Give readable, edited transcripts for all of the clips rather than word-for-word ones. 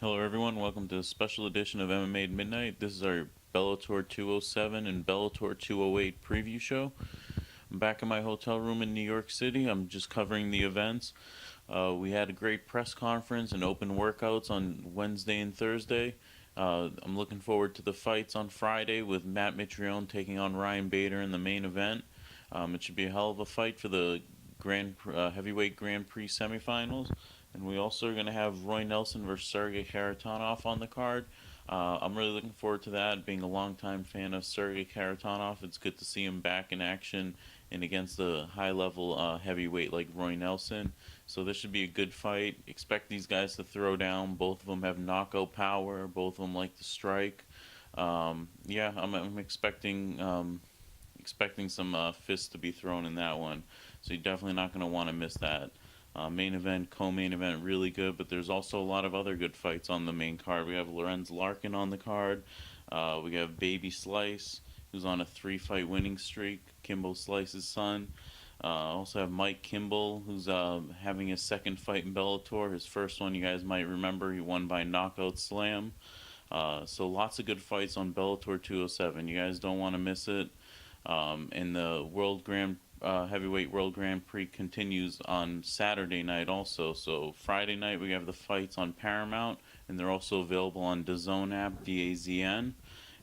Hello, everyone. Welcome to a special edition of MMA at Midnight. This is our Bellator 207 and Bellator 208 preview show. I'm back in my hotel room in New York City. I'm just covering the events. We had a great press conference and open workouts on Wednesday and Thursday. I'm looking forward to the fights on Friday with Matt Mitrione taking on Ryan Bader in the main event. It should be a hell of a fight for the heavyweight Grand Prix semifinals. And we also are going to have Roy Nelson versus Sergey Kharitonov on the card. I'm really looking forward to that. Being a longtime fan of Sergey Kharitonov, it's good to see him back in action and against a high-level heavyweight like Roy Nelson. So this should be a good fight. Expect these guys to throw down. Both of them have knockout power. Both of them like to strike. I'm expecting some fists to be thrown in that one. So you're definitely not going to want to miss that. Main event, co-main event, really good, but there's also a lot of other good fights on the main card. We have Lorenz Larkin on the card. We have Baby Slice, who's on a 3-fight winning streak. Kimbo Slice's son. Also have Mike Kimball, who's having his second fight in Bellator. His first one, you guys might remember, he won by knockout slam. So lots of good fights on Bellator 207. You guys don't want to miss it. And the Heavyweight World Grand Prix continues on Saturday night also. So Friday night we have the fights on Paramount, and they're also available on DAZN app, DAZN.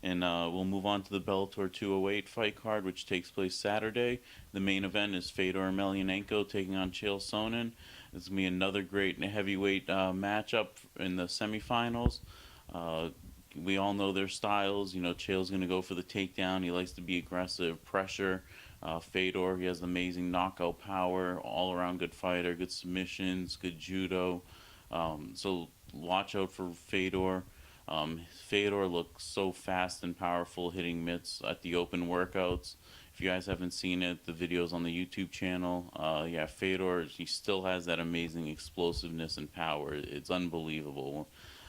And we'll move on to the Bellator 208 fight card, which takes place Saturday. The main event is Fedor Emelianenko taking on Chael Sonnen. It's going to be another great heavyweight matchup in the semifinals. We all know their styles. You know, Chael's going to go for the takedown. He likes to be aggressive, pressure. Fedor, he has amazing knockout power, all around good fighter, good submissions, good judo. So watch out for Fedor. Fedor looks so fast and powerful hitting mitts at the open workouts. If you guys haven't seen it, the video's on the YouTube channel. Fedor, he still has that amazing explosiveness and power. It's unbelievable.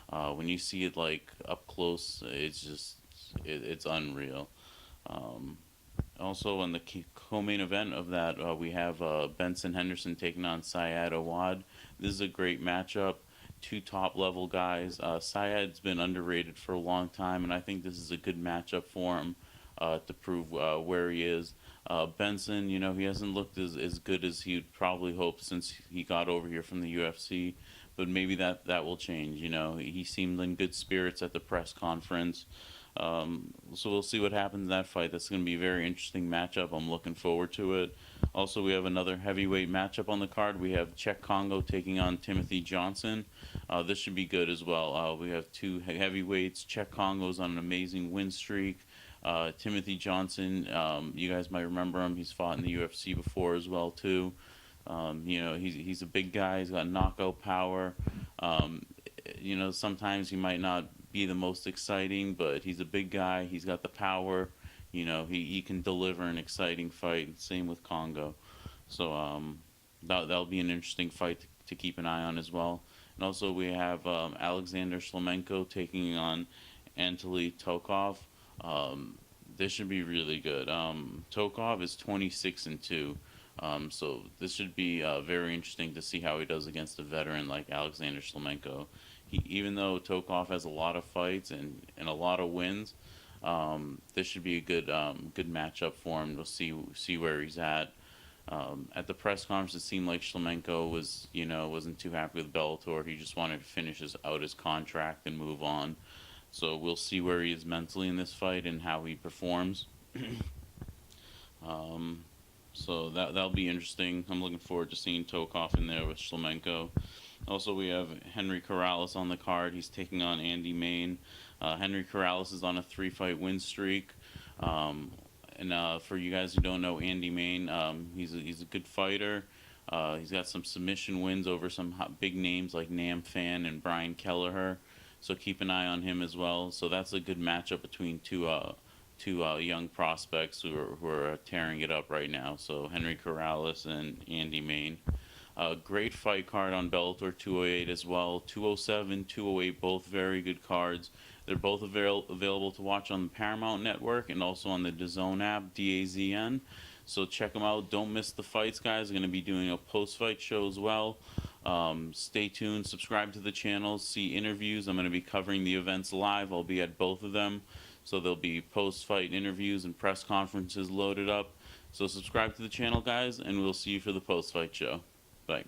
When you see it like up close, it's unreal. Um, Also, in the co-main event of that, we have Benson Henderson taking on Syed Awad. This is a great matchup. Two top-level guys. Syed's been underrated for a long time, and I think this is a good matchup for him to prove where he is. Benson, you know, he hasn't looked as good as he'd probably hoped since he got over here from the UFC, but maybe that will change. You know, he seemed in good spirits at the press conference. So we'll see what happens in that fight. That's going to be a very interesting matchup. I'm looking forward to it. Also, we have another heavyweight matchup on the card. We have Czech Congo taking on Timothy Johnson. This should be good as well. We have two heavyweights. Czech Congo's on an amazing win streak. Timothy Johnson, you guys might remember him. He's fought in the UFC before as well too. He's a big guy. He's got knockout power. Um, Sometimes he might not be the most exciting, but he's a big guy. He's got the power. You know, he can deliver an exciting fight. Same with Congo. So that'll be an interesting fight to keep an eye on as well. And also we have Alexander Shlemenko taking on Anatoly Tokov. This should be really good. Tokov is 26-2. So this should be very interesting to see how he does against a veteran like Alexander Shlemenko. Even though Tokov has a lot of fights and a lot of wins, this should be a good matchup for him. We'll see where he's at. At the press conference, it seemed like Shlemenko wasn't too happy with Bellator. He just wanted to finish out his contract and move on. So we'll see where he is mentally in this fight and how he performs. um, so that'll be interesting. I'm looking forward to seeing Tokov in there with Shlemenko. Also, we have Henry Corrales on the card. He's taking on Andy Main. Henry Corrales is on a 3-fight win streak. And for you guys who don't know Andy Main, he's a good fighter. He's got some submission wins over some big names like Nam Fan and Brian Kelleher. So keep an eye on him as well. So that's a good matchup between two young prospects who are tearing it up right now. So Henry Corrales and Andy Main. Great fight card on Bellator 208 as well. 207, 208, both very good cards. They're both available to watch on the Paramount Network and also on the DAZN app, DAZN. So check them out. Don't miss the fights, guys. We're going to be doing a post-fight show as well. Stay tuned, subscribe to the channel, see interviews. I'm going to be covering the events live. I'll be at both of them. So there'll be post-fight interviews and press conferences loaded up. So subscribe to the channel, guys, and we'll see you for the post-fight show. Bye.